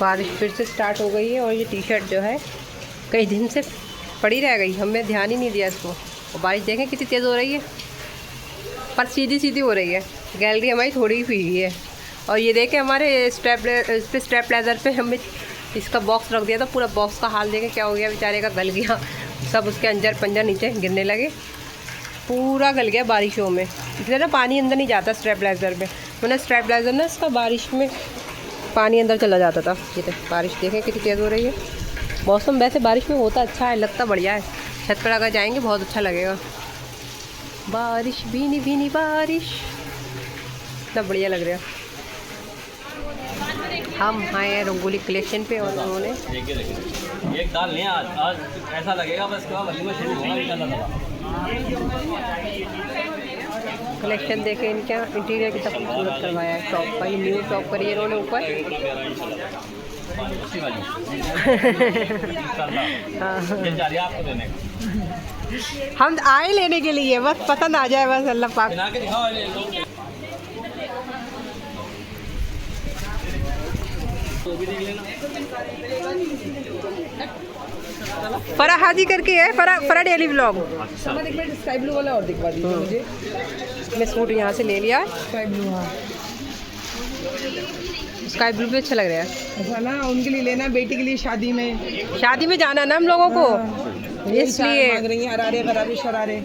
बारिश फिर से स्टार्ट हो गई है और ये टी शर्ट जो है कई दिन से पड़ी रह गई, हमने ध्यान ही नहीं दिया इसको। और बारिश देखें कितनी तेज़ हो रही है, पर सीधी सीधी हो रही है। गैलरी हमारी थोड़ी हुई है। और ये देखें हमारे स्टेबलाइजर पे हमने इसका बॉक्स रख दिया था, पूरा बॉक्स का हाल देखें क्या हो गया, बेचारे का गल गया, सब उसके अंजर पंजर नीचे गिरने लगे, पूरा गल गया बारिशों में। इसलिए ना पानी अंदर नहीं जाता स्टेबलाइजर में, वरना स्टेबलाइजर ना इसका बारिश में पानी अंदर चला जाता था। ये तो बारिश देखें कितनी तेज़ हो रही है। मौसम वैसे बारिश में होता अच्छा है, लगता बढ़िया है। छत पर अगर जाएंगे बहुत अच्छा लगेगा। बारिश भीनी भीनी बारिश, इतना बढ़िया लग रहा है। हम आए हैं रंगोली कलेक्शन पे और उन्होंने एक दाल नहीं आज ऐसा लगेगा बस वलीमा शुरू होगा। कलेक्शन देखे इनका इंटीरियर कितना खूबसूरत करवाया है। टॉप का ये न्यू टॉप करी है इन्होंने ऊपर। हम आए लेने के लिए, बस पसंद आ जाए बस अल्लाह पाक। फरा हाजी करके है, फरा डेली व्लॉग। स्काई ब्लू वाला और दिखवा दीजिए मुझे। मैं सूट यहाँ से ले लिया स्काई ब्लू, हाँ स्काई ब्लू भी अच्छा लग रहा है। ऐसा ना उनके लिए लेना, बेटी के लिए शादी में जाना ना हम लोगों को, इसलिए मांग रही हैं हरारे बरारे शरारे।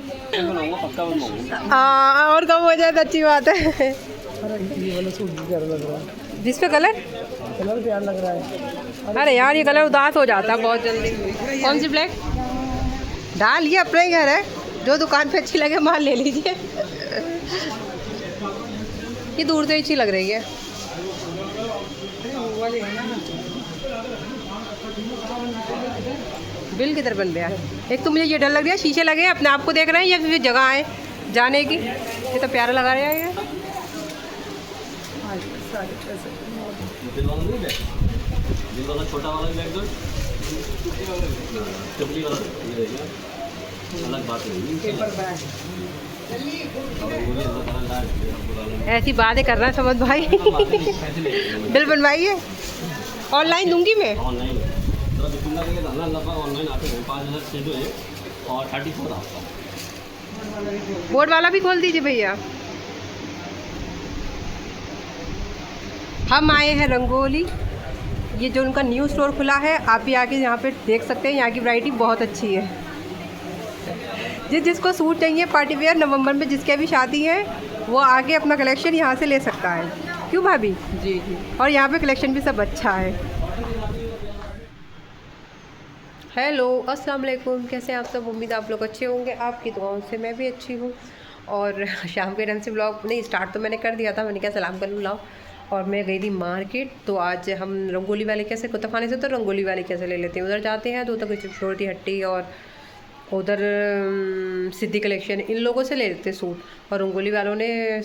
और कम हो जाए तो अच्छी बात है। ये वाला सूट भी प्यारा लग रहा है, जिस पे कलर प्यारा लग रहा है। अरे यार ये कलर उदास हो जाता है बहुत जल्दी। कौन सी ब्लैक डाल, ये अपना ही घर है, जो दुकान पे अच्छी लगे माल ले लीजिए। ये दूर से अच्छी लग रही है। बिल किधर बन गया है? एक तो मुझे ये डर लग रहा है, शीशे लगे हैं, अपने आप को देख रहे हैं या फिर जगह है जाने की। ये तो प्यारा लगा रहा है ये। छोटा वाला बैग दो, चपली वाला अलग बात है। ऐसी बातें कर रहा है समझ भाई। बिल बनवाइए, ऑनलाइन दूंगी मैं। ऑनलाइन आते हैं 5,000 और 34 आपका। बोर्ड वाला भी खोल दीजिए भैया। हम आए हैं रंगोली, ये जो उनका न्यू स्टोर खुला है, आप भी आके यहाँ पे देख सकते हैं। यहाँ की वैरायटी बहुत अच्छी है। जिसको सूट चाहिए पार्टी वेयर, नवंबर में जिसके अभी शादी है वो आके अपना कलेक्शन यहाँ से ले सकता है। क्यों भाभी? जी जी। और यहाँ पे कलेक्शन भी सब अच्छा है। हेलो अस्सलाम वालेकुम, कैसे हैं आप सब? उम्मीद आप लोग अच्छे होंगे, आपकी दुआओं से मैं भी अच्छी हूँ। और शाम के टाइम से ब्लॉग नहीं स्टार्ट तो मैंने कर दिया था, मैंने क्या सलाम कर लूँ लाओ। और मैं गई थी मार्केट, तो आज हम रंगोली वाले कैसे कुतुबखाने से तो रंगोली वाले कैसे ले लेते हैं, उधर जाते हैं। तो उधर छोटी हट्टी और उधर सिद्धि कलेक्शन, इन लोगों से ले लेते सूट। और रंगोली वालों ने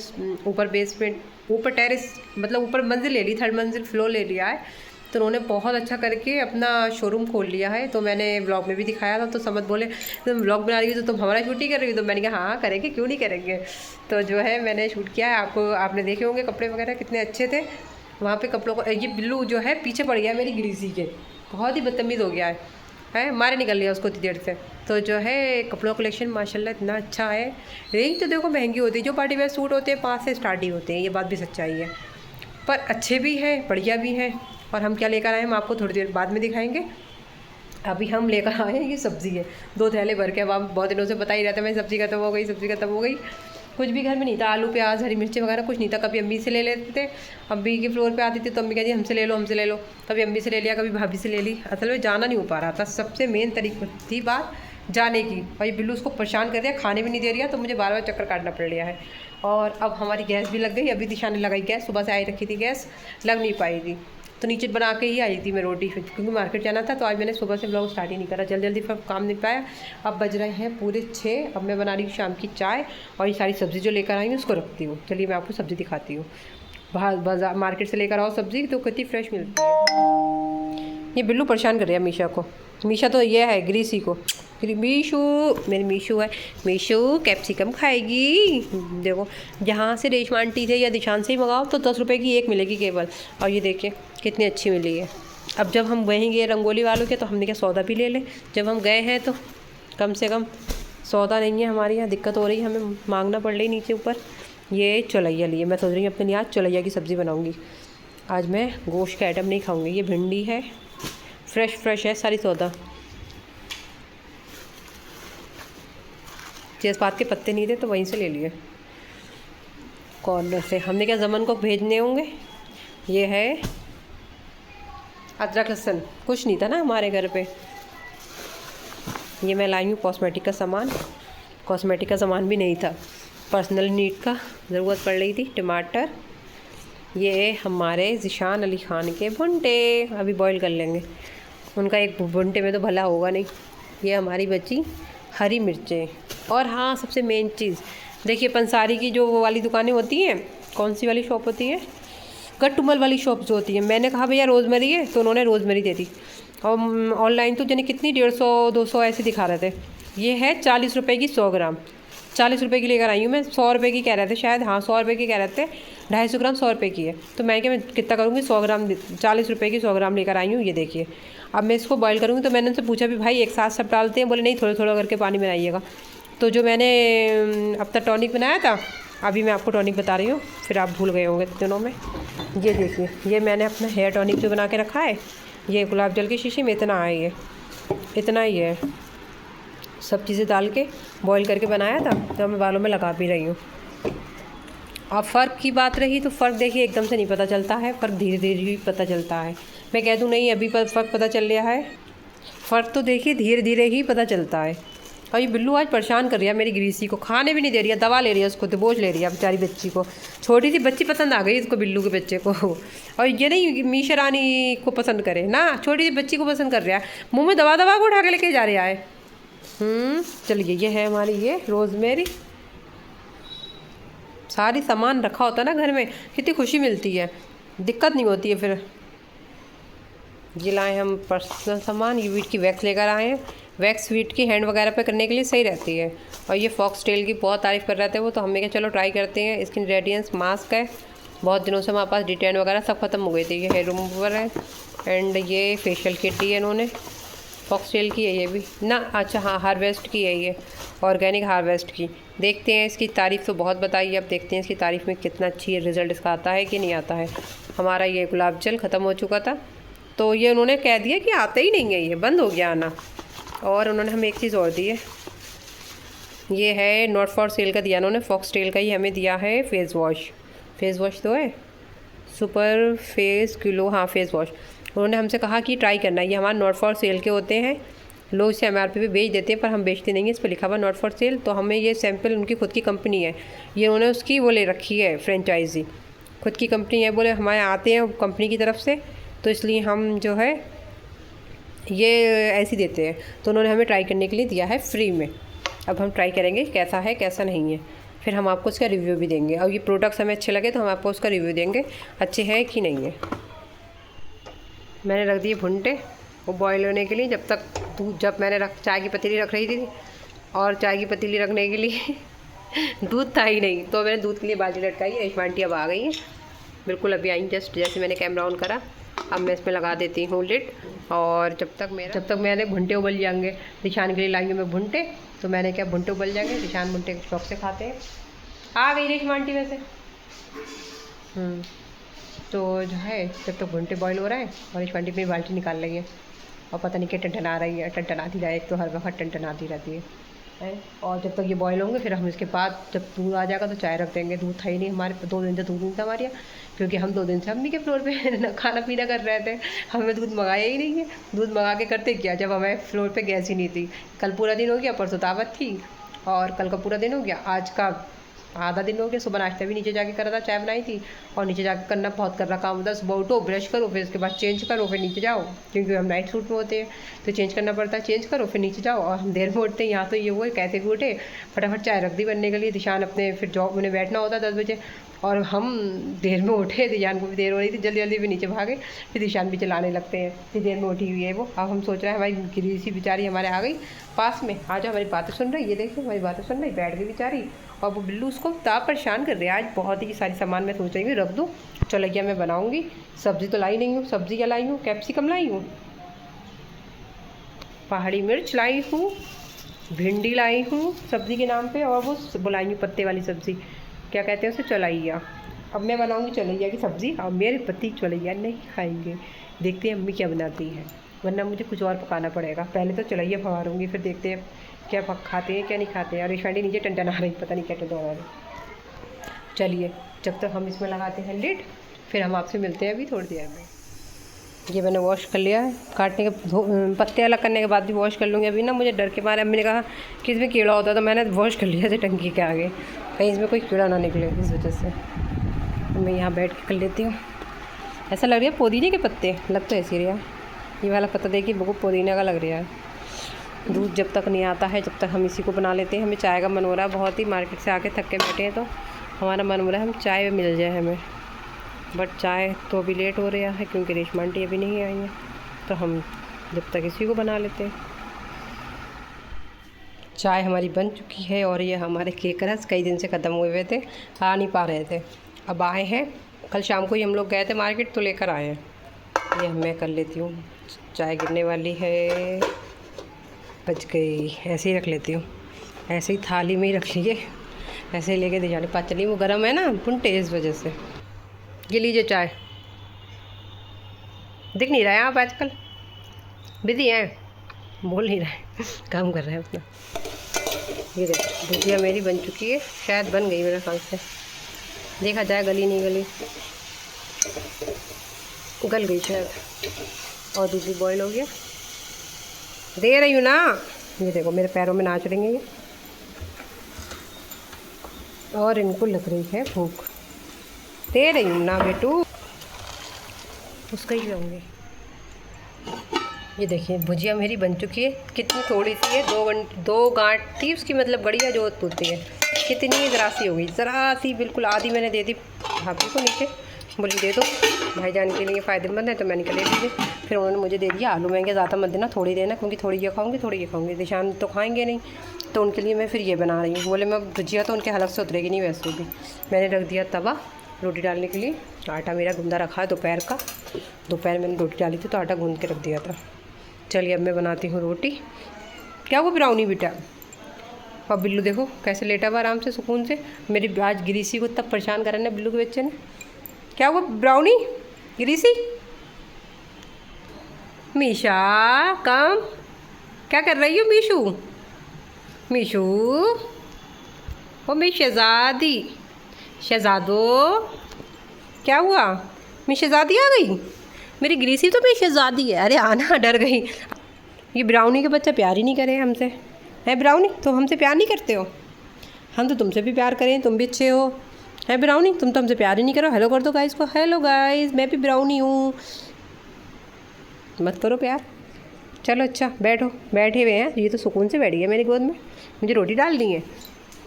ऊपर बेसमेंट, ऊपर टेरेस मतलब ऊपर मंजिल ले ली, 3rd मंजिल फ्लोर ले लिया है। तो उन्होंने बहुत अच्छा करके अपना शोरूम खोल लिया है। तो मैंने व्लॉग में भी दिखाया था, तो समझ बोले तुम व्लॉग बना रही हो तो तुम हमारा शूट ही कर रही हो। तो मैंने कहा हाँ करेंगे, क्यों नहीं करेंगे। तो जो है मैंने शूट किया है, आपने देखे होंगे कपड़े वगैरह कितने अच्छे थे वहाँ पे कपड़ों को। ये बिल्लू जो है पीछे पड़ गया मेरी ग्रीसी के, बहुत ही बदतमीज़ हो गया है मारे निकल लिया उसको इतनी देर से। तो जो है कपड़ों कलेक्शन माशाल्लाह इतना अच्छा है। रेंज तो देखो महंगी होती है, जो पार्टी वेयर सूट होते हैं 5 से स्टार्ट ही होते हैं, ये बात भी सच्चाई है। पर अच्छे भी हैं, बढ़िया भी हैं। और हम क्या लेकर आए हम आपको थोड़ी देर बाद में दिखाएंगे। अभी हम लेकर आए हैं ये सब्ज़ी है, 2 थैले भर के। अब आप बहुत दिनों से बता ही रहते हैं, मैं सब्ज़ी खत्म हो गई, सब्ज़ी खत्म हो गई। कुछ भी घर में नहीं था, आलू प्याज हरी मिर्ची वगैरह कुछ नहीं था। कभी अम्मी से ले लेते थे, अम्मी के फ्लोर पे आती थी तो अम्मी कहती हमसे ले लो हमसे ले लो। कभी अम्मी से ले लिया, कभी भाभी से ले ली। असल में जाना नहीं हो पा रहा था, सबसे मेन तरीका थी बात जाने की। भाई बिल्लू उसको परेशान कर दिया, खाने भी नहीं दे रहा, तो मुझे बार बार चक्कर काटना पड़ रहा है। और अब हमारी गैस भी लग गई, अभी दिशा ने लगाई गैस, सुबह से आई रखी थी गैस, लग नहीं पाई थी। तो नीचे बना के ही आई थी मैं रोटी, क्योंकि मार्केट जाना था। तो आज मैंने सुबह से ब्लॉग स्टार्ट ही नहीं करा, जल्दी जल्दी फिर काम नहीं पाया। अब बज रहे हैं पूरे 6। अब मैं बना रही हूँ शाम की चाय, और ये सारी सब्ज़ी जो लेकर आई हूँ उसको रखती हूँ। चलिए मैं आपको सब्ज़ी दिखाती हूँ। बाजार मार्केट से लेकर आओ सब्ज़ी तो कितनी फ्रेश मिलती है। ये बिल्लू परेशान कर रहा है मीशा को। मीशा तो ये है ग्रीसी को, क्योंकि मीशू, मेरी मीशू है, मीशू कैप्सिकम खाएगी। देखो जहाँ से रेशमा आंटी थे या दिशान से ही मंगाओ तो 10 रुपये की एक मिलेगी केवल। और ये देखिए कितनी अच्छी मिली है। अब जब हम वहीं गए रंगोली वालों के तो हमने क्या सौदा भी ले लें। जब हम गए हैं तो कम से कम सौदा नहीं है हमारे यहाँ, दिक्कत हो रही है, हमें मांगना पड़ रही नीचे ऊपर। ये चौलैया लिए, मैं सोच रही हूँ अपने लिए आज चौलैया की सब्ज़ी बनाऊँगी। आज मैं गोश्त का आइटम नहीं खाऊँगी। ये भिंडी है, फ्रेश है सारी सौदा। तेज़पात के पत्ते नहीं थे तो वहीं से ले लिए कॉर्नर से। हमने क्या जमन को भेजने होंगे। ये है अदरक लहसुन, कुछ नहीं था ना हमारे घर पे। ये मैं लाई हूँ कॉस्मेटिक का सामान, कॉस्मेटिक का सामान भी नहीं था, पर्सनल नीड का ज़रूरत पड़ रही थी। टमाटर, ये हमारे ज़िशान अली ख़ान के भुंटे अभी बॉईल कर लेंगे। उनका एक भुंटे में तो भला होगा नहीं। ये हमारी बची हरी मिर्चें। और हाँ, सबसे मेन चीज़ देखिए, पंसारी की जो वो वाली दुकानें होती हैं, कौन सी वाली शॉप होती है, गट्टुमल वाली शॉप जो होती है। मैंने कहा भैया रोज़मेरी है, तो उन्होंने रोज़मेरी दे दी। और ऑनलाइन तो जाने कितनी 150-200 ऐसे दिखा रहे थे। ये है 40 रुपये की 100 ग्राम, 40 रुपये की लेकर आई हूँ मैं। 100 रुपये की कह रहे थे शायद, हाँ 100 रुपये की कह रहे थे। 250 ग्राम 100 रुपये की है। तो मैं क्या, मैं कितना करूँगी, 100 ग्राम 40 रुपये की 100 ग्राम लेकर आई हूँ। ये देखिए, अब मैं इसको बॉईल करूँगी। तो मैंने उनसे पूछा भी भाई एक साथ सब डालते हैं? बोले नहीं, थोड़ा थोड़ा करके पानी बनाइएगा। तो जो मैंने अब तक टॉनिक बनाया था, अभी मैं आपको टॉनिक बता रही हूँ, फिर आप भूल गए होंगे दिनों में। ये देखिए, ये मैंने अपना हेयर टॉनिक जो बना के रखा है, ये गुलाब जल की शीशी में इतना है, ये इतना ही है। सब चीज़ें डाल के बॉईल करके बनाया था, तो मैं बालों में लगा भी रही हूँ। अब फ़र्क की बात रही तो फ़र्क देखिए एकदम से नहीं पता चलता है, फ़र्क धीरे धीरे ही पता चलता है। मैं कह दूँ नहीं अभी फ़र्क पता चल रहा है, फ़र्क तो देखिए धीरे धीरे ही पता चलता है। और ये बिल्लू आज परेशान कर रही है मेरी ग्रीसी को, खाने भी नहीं दे रही है, दवा ले रही है, उसको दबोच ले रही है बेचारी बच्ची को। छोटी सी बच्ची पसंद आ गई इसको, बिल्लू के बच्चे को। और ये नहीं मीशा रानी को पसंद करे ना, छोटी सी बच्ची को पसंद कर रहा है, मुँह में दवा को उठा के लेके जा रहा है। चलिए, ये है हमारी ये रोज़मेरी। सारी सामान रखा होता है ना घर में, कितनी खुशी मिलती है, दिक्कत नहीं होती है फिर। ये लाए हम पर्सनल सामान, ये वीट की वैक्स लेकर आए हैं। वैक्स वीट की हैंड वगैरह पे करने के लिए सही रहती है। और ये फॉक्स टेल की बहुत तारीफ़ कर रहे थे वो, तो हमने क्या चलो ट्राई करते हैं। स्किन रेडियंस मास्क है, बहुत दिनों से हमारे पास डिटेन वगैरह सब खत्म हो गई थी। ये हेयर रिमूवर है, एंड ये फेशियल किट दी है इन्होंने, फॉक्स टेल की है ये भी ना। अच्छा हाँ, हार्वेस्ट की है ये, ऑर्गेनिक हार्वेस्ट की। देखते हैं, इसकी तारीफ़ तो बहुत बताई है, अब देखते हैं इसकी तारीफ़ में कितना अच्छी रिज़ल्ट इसका आता है कि नहीं आता है। हमारा ये गुलाब जल ख़त्म हो चुका था, तो ये उन्होंने कह दिया कि आता ही नहीं है, ये बंद हो गया आना। और उन्होंने हमें एक चीज़ और दी है, ये है नॉट फॉर सेल का दिया उन्होंने, फॉक्स टेल का ही हमें दिया है फेस वॉश। फेस वॉश तो है सुपर फेस ग्लो, हाँ फेस वॉश। उन्होंने हमसे कहा कि ट्राई करना, ये हमारे नॉट फॉर सेल के होते हैं। लोग इसे MRP पे बेच देते हैं, पर हम बेचते नहीं हैं, इस पर लिखा हुआ नॉट फॉर सेल। तो हमें ये सैम्पल, उनकी खुद की कंपनी है, ये उन्होंने उसकी वो ले रखी है फ्रेंचाइजी, खुद की कंपनी है। बोले हमारे आते हैं कंपनी की तरफ से, तो इसलिए हम जो है ये ऐसे देते हैं। तो उन्होंने हमें ट्राई करने के लिए दिया है फ्री में। अब हम ट्राई करेंगे कैसा है कैसा नहीं है, फिर हम आपको उसका रिव्यू भी देंगे। और ये प्रोडक्ट्स हमें अच्छे लगे तो हम आपको उसका रिव्यू देंगे, अच्छे हैं कि नहीं है। मैंने रख दिए भुंटे वो बॉयल होने के लिए। जब तक दूध, जब मैंने चाय की पतीली रख रही थी, और चाय की पतीली रखने के लिए दूध था ही नहीं, तो मैंने दूध के लिए बाल्टी लटकाई। रेशमा आंटी अब आ गई है, बिल्कुल अभी आई जस्ट जैसे मैंने कैमरा ऑन करा। अब मैं इसमें लगा देती हूँ लिड, और जब तक मेरे भुंटे उबल जाएंगे। दिशान के लिए लाई हूँ मैं भुंटे, तो मैंने क्या भुंटे उबल जाएंगे, दिशान भुंटे के शौक से खाते हैं। आ गई रेशमा आंटी वैसे। तो जो है जब तक भुंटे बॉईल हो रहा है, और रेशमा आंटी अपनी बाल्टी निकाल रही है, और पता नहीं क्या टनटना रही है, टनटनाती रही, एक तो हर वक्त टनटनाती रहती है। और जब तक ये बॉईल होंगे, फिर हम इसके बाद जब दूध आ जाएगा तो चाय रख देंगे। दूध था ही नहीं हमारे, 2 दिन से दूध नहीं था हमारे यहाँ, क्योंकि हम 2 दिन से अम्मी के फ्लोर पे खाना पीना कर रहे थे। हमें दूध मंगाया ही नहीं है। दूध मंगा के करते क्या, जब हमें फ्लोर पे गैस ही नहीं थी। कल पूरा दिन हो गया, परसों दावत थी, और कल का पूरा दिन हो गया, आज का आधा दिन हो गया। सुबह नाश्ता भी नीचे जाके करा था, चाय बनाई थी, और नीचे जाके करना बहुत कर रहा काम होता है। सुबह उठो, ब्रश करो, फिर उसके बाद चेंज करो, फिर नीचे जाओ, क्योंकि हम नाइट सूट में होते हैं तो चेंज करना पड़ता है। चेंज करो फिर नीचे जाओ, और हम देर में उठते हैं। यहाँ तो ये वो कहते भी उठे, फटाफट चाय रख दी बनने के लिए। दिशान अपने फिर जॉब में बैठना होता है 10 बजे, और हम देर में उठे, दिशान को भी देर हो रही थी, जल्दी जल्दी भी नीचे भागे, फिर दिशान भी चलाने लगते हैं। इतनी देर में उठी हुई है वो। अब हम सोच रहे हैं भाई गिरीसी बेचारी हमारे आ गई पास में, आ जाओ हमारी बातें सुन रही, ये देखो हमारी बातें सुन रही, बैठ गई बेचारी। और वो बिल्लू उसको ता परेशान कर रही है आज बहुत ही। सारी सामान मैं सोच रही हूँ रख दूँ, चलैया मैं बनाऊँगी। सब्ज़ी तो लाई नहीं हूँ, सब्ज़ी क्या लाई हूँ, कैप्सिकम लाई हूँ, पहाड़ी मिर्च लाई हूँ, भिंडी लाई हूँ सब्ज़ी के नाम पे, और वो बुलाई हूँ पत्ते वाली सब्ज़ी, क्या कहते हैं उसे, चलैया। अब मैं बनाऊँगी चलैया की सब्ज़ी, और मेरे पति चलैया नहीं खाएंगे। देखते हैं अम्मी क्या बनाती है, वरना मुझे कुछ और पकाना पड़ेगा। पहले तो चलैया फवारूँगी, फिर देखते हैं क्या खाते हैं क्या नहीं खाते हैं। और रिशानी नीचे टंटन आ रही, पता नहीं क्या टंटन आ रही। चलिए जब तक हम इसमें लगाते हैं लिड, फिर हम आपसे मिलते हैं अभी थोड़ी देर में। ये मैंने वॉश कर लिया है, काटने के पत्ते अलग करने के बाद भी वॉश कर लूँगी। अभी ना मुझे डर के मारे अम्मी ने कहा कि इसमें कीड़ा होता है, तो मैंने वॉश कर लिया था टंकी के आगे, कहीं इसमें कोई कीड़ा ना निकले, इस वजह से। तो मैं यहाँ बैठ के कर लेती हूँ। ऐसा लग रहा है पुदीने के पत्ते, लग तो ऐसे रहा है। ये वाला पत्ता देखिए बहुत पुदीने का लग रहा है। दूध जब तक नहीं आता है, जब तक हम इसी को बना लेते हैं। हमें चाय का मन हो रहा है बहुत ही, मार्केट से आके थक के बैठे हैं, तो हमारा मन हो रहा है हम चाय मिल जाए हमें। बट चाय तो अभी लेट हो रहा है क्योंकि रेशमा आंटी अभी नहीं आई है, तो हम जब तक इसी को बना लेते हैं। चाय हमारी बन चुकी है, और ये हमारे केक रस कई दिन से ख़त्म हुए हुए थे, आ नहीं पा रहे थे, अब आए हैं। कल शाम को ही हम लोग गए थे मार्केट, तो लेकर आए हैं। ये मैं कर लेती हूँ, चाय गिरने वाली है, बच गई, ऐसे ही रख लेती हूँ, ऐसे ही थाली में ही रख लीजिए, ऐसे ही लेके दे जाने पास चलिए। वो गर्म है ना पुंटे, इस वजह से। ये लीजिए चाय। दिख नहीं रहा है आप आजकल, बिजी हैं, बोल नहीं रहे, काम कर रहे हैं अपना। ये देखो भुजिया मेरी बन चुकी है, शायद बन गई मेरे ख्याल से, देखा जाए गली नहीं गली, गल गई शायद। और दूध भी बॉयल हो गया, दे रही हूँ ना। ये देखो मेरे पैरों में नाच रही हैं ये, और इनको लग रही है भूख, दे रही हूँ ना बेटू, उसका ही लाऊंगी। ये देखिए भुजिया मेरी बन चुकी है, कितनी थोड़ी सी है, 2 गांठ थी उसकी, मतलब बढ़िया जो होती है, कितनी ज़रा सी हो गई, ज़रा सी, बिल्कुल आधी मैंने दे दी भाभी को नीचे, बोली दे दो भाईजान के लिए फ़ायदेमंद है, तो मैंने कहा ले लीजिए। फिर उन्होंने मुझे दे दिया। आलू महंगे ज़्यादा मत देना, थोड़ी देना, क्योंकि थोड़ी ये खाऊंगी थोड़ी ये खाऊंगी, निशान तो खाएंगे नहीं, तो उनके लिए मैं फिर ये बना रही हूँ। बोले मैं भुजिया तो उनके हलक से उतरेगी नहीं, वैसे भी मैंने रख दिया तवा रोटी डालने के लिए। आटा मेरा गूंदा रखा है दोपहर का, दोपहर मैंने रोटी डाली थी तो आटा गूंद के रख दिया था। चलिए अब मैं बनाती हूँ रोटी। क्या वो ब्राउनी बेटा, और बिल्लू देखो कैसे लेटा हुआ आराम से सुकून से। मेरी आज गिरीसी को तब परेशान करा ना बिल्लू के बच्चे ने। क्या हुआ ब्राउनी, गिरीसी, मीशा काम क्या कर रही हो मीशू, मीशू, ओ मेरी शहजादी, शहजादो, क्या हुआ, मेरी शहजादी आ गई। मेरी गिरीसी तो मेरी शहजादी है। अरे आना, डर गई। ये ब्राउनी के बच्चा प्यार ही नहीं करे हमसे, है ब्राउनी, तुम हमसे प्यार नहीं करते हो, हम तो तुमसे भी प्यार करें, तुम भी अच्छे हो, है ब्राउनी, तुम तो हमसे प्यार ही नहीं करो। हेलो कर दो गाइस को, हेलो गाइस, मैं भी ब्राउनी हूँ, मत करो प्यार। चलो अच्छा बैठो, बैठे हुए हैं, ये तो सुकून से बैठ गया मेरी गोद में, मुझे रोटी डालनी है।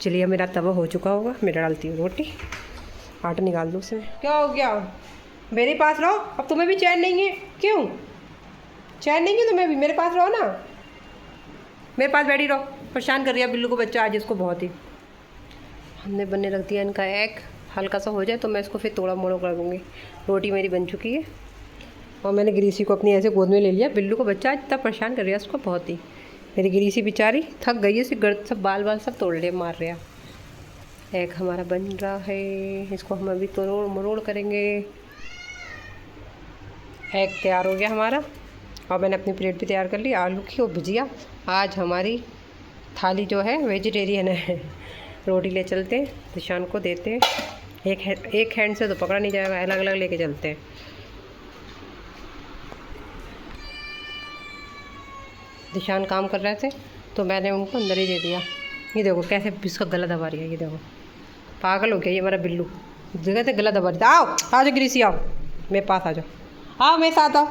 चलिए मेरा तवा हो चुका होगा, मैं डालती हूँ रोटी, आटा निकाल दो उसमें। क्या हो गया, मेरे पास रहो, अब तुम्हें भी चैन नहीं है, क्यों चैन नहीं है तुम्हें भी, मेरे पास रहो ना, मेरे पास बैठी रहो। परेशान कर रही है बिल्लू को बच्चा आज इसको बहुत ही। हमने बनने रख दिया इनका एग, हल्का सा हो जाए तो मैं इसको फिर तोड़ा मोड़ा कर दूँगी। रोटी मेरी बन चुकी है, और मैंने गिरीसी को अपनी ऐसे गोद में ले लिया। बिल्लू को बच्चा इतना परेशान कर रहा है उसको बहुत ही। मेरी गिरीसी बेचारी थक गई है, इसी गर्द सब बाल बाल सब तोड़ ले मार रहा। एग हमारा बन रहा है, इसको हम अभी तोड़ मरोड़ करेंगे। एग तैयार हो गया हमारा, और मैंने अपनी प्लेट भी तैयार कर ली आलू की और भुजिया। आज हमारी थाली जो है वेजिटेरियन है। रोटी ले चलते हैं, निशान को देते हैं। एक हैंड से तो पकड़ा नहीं जाएगा, अलग अलग लेके चलते हैं। निशान काम कर रहे थे तो मैंने उनको अंदर ही दे दिया। ये देखो कैसे इसका गला दबा रही है, ये देखो पागल हो गया ये हमारा बिल्लू, जगह से गला दबा रही। आओ आ जाओ गिरीसी, आओ मेरे पास आ जाओ, आओ मेरे साथ आओ।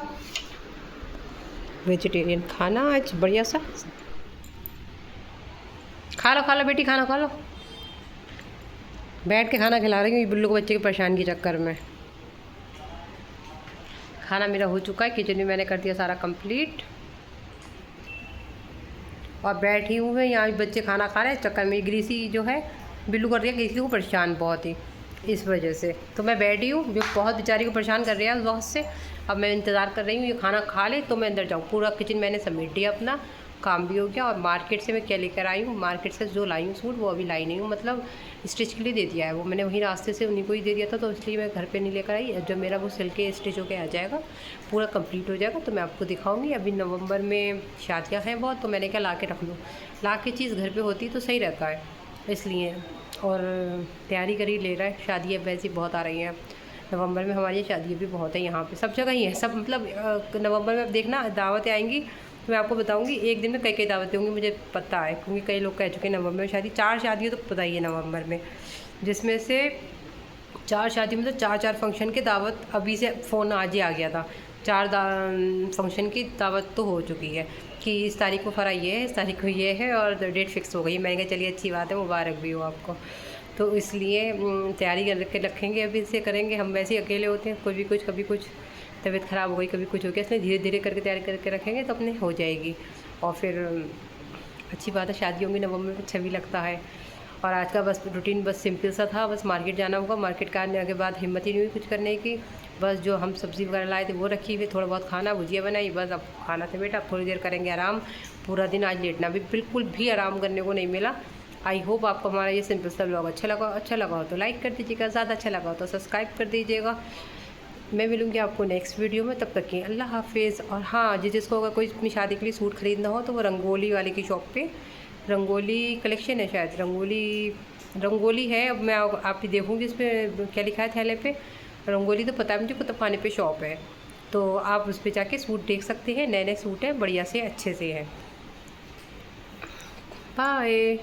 वेजिटेरियन खाना आज बढ़िया सा, खा लो बेटी, खाना खा लो। बैठ के खाना खिला रही हूँ बिल्लू को बच्चे के परेशान के चक्कर में। खाना मेरा हो चुका है, किचन में मैंने कर दिया सारा कंप्लीट और बैठी हूँ मैं यहाँ। बच्चे खाना खा रहे हैं, चक्कर में ग्रीसी जो है बिल्लू कर दिया ग्रीसी को परेशान बहुत ही, इस वजह से तो मैं बैठी हूँ। जो बहुत बेचारी को परेशान कर रहा है बहुत से। अब मैं इंतज़ार कर रही हूँ ये खाना खा ले तो मैं अंदर जाऊँ। पूरा किचन मैंने समेट दिया, अपना काम भी हो गया। और मार्केट से मैं क्या लेकर आई हूँ, मार्केट से जो लाई हूँ सूट वो अभी लाई नहीं हूँ, मतलब स्टिच के लिए दे दिया है वो मैंने, वहीं रास्ते से उन्हीं को ही दे दिया था, तो इसलिए मैं घर पे नहीं लेकर आई। जब मेरा वो सिल के स्टिच होके आ जाएगा, पूरा कंप्लीट हो जाएगा तो मैं आपको दिखाऊंगी। अभी नवंबर में शादियाँ हैं बहुत, तो मैंने क्या ला के रख लूँ, ला के चीज़ घर पे होती तो सही रहता है इसलिए। और तैयारी करी ले रहा है, शादियाँ वैसी बहुत आ रही हैं नवंबर में, हमारी शादियाँ भी बहुत है यहाँ पे, सब जगह ही है सब, मतलब नवंबर में अब देखना दावतें आएंगी तो मैं आपको बताऊंगी। एक दिन में कई कई दावतें होंगी मुझे पता है, क्योंकि कई लोग कह चुके हैं नवंबर में शादी। 4 शादियाँ तो पता ही है नवंबर में, जिसमें से 4 शादी मतलब 4 फंक्शन के दावत। अभी से फ़ोन आज ही आ गया था, 4 फंक्शन की दावत तो हो चुकी है कि इस तारीख को फरा ये है, इस तारीख को ये है और डेट फिक्स हो गई। मैं कहा चलिए अच्छी बात है, मुबारक भी हो आपको। तो इसलिए तैयारी करके रखेंगे, अभी से करेंगे। हम वैसे ही अकेले होते हैं, कोई भी कुछ, कभी कुछ तबीयत ख़राब हो गई, कभी कुछ हो गया, इसलिए धीरे धीरे करके तैयारी करके रखेंगे तो अपने हो जाएगी। और फिर अच्छी बात है, शादी होंगी नवंबर में, अच्छा भी लगता है। और आज का बस रूटीन बस सिंपल सा था, बस मार्केट जाना होगा। मार्केट का आने के बाद हिम्मत ही नहीं हुई कुछ करने की, बस जो हम सब्ज़ी वगैरह लाए थे वो रखी हुई, थोड़ा बहुत खाना भुजिया बनाई, बस अब खाना से बेटा अब थोड़ी देर करेंगे आराम। पूरा दिन आज लेटना भी बिल्कुल भी आराम करने को नहीं मिला। आई होप आपको हमारा ये सिंपल सा व्लॉग अच्छा लगा हो तो लाइक कर दीजिएगा, ज़्यादा अच्छा लगा हो तो सब्सक्राइब कर दीजिएगा। मैं मिलूँगी आपको नेक्स्ट वीडियो में, तब तक की अल्लाह हाफिज़। और हाँ, जिसको अगर कोई अपनी शादी के लिए सूट ख़रीदना हो तो वो रंगोली वाले की शॉप पे, रंगोली कलेक्शन है शायद, रंगोली है। अब मैं आप भी देखूँगी इस पर क्या लिखा है थैले पे, रंगोली तो पता है मुझे, कुतुब खाने पे शॉप है, तो आप उस पर जाके सूट देख सकते हैं। नए नए सूट हैं, बढ़िया से अच्छे से हैं। बाय।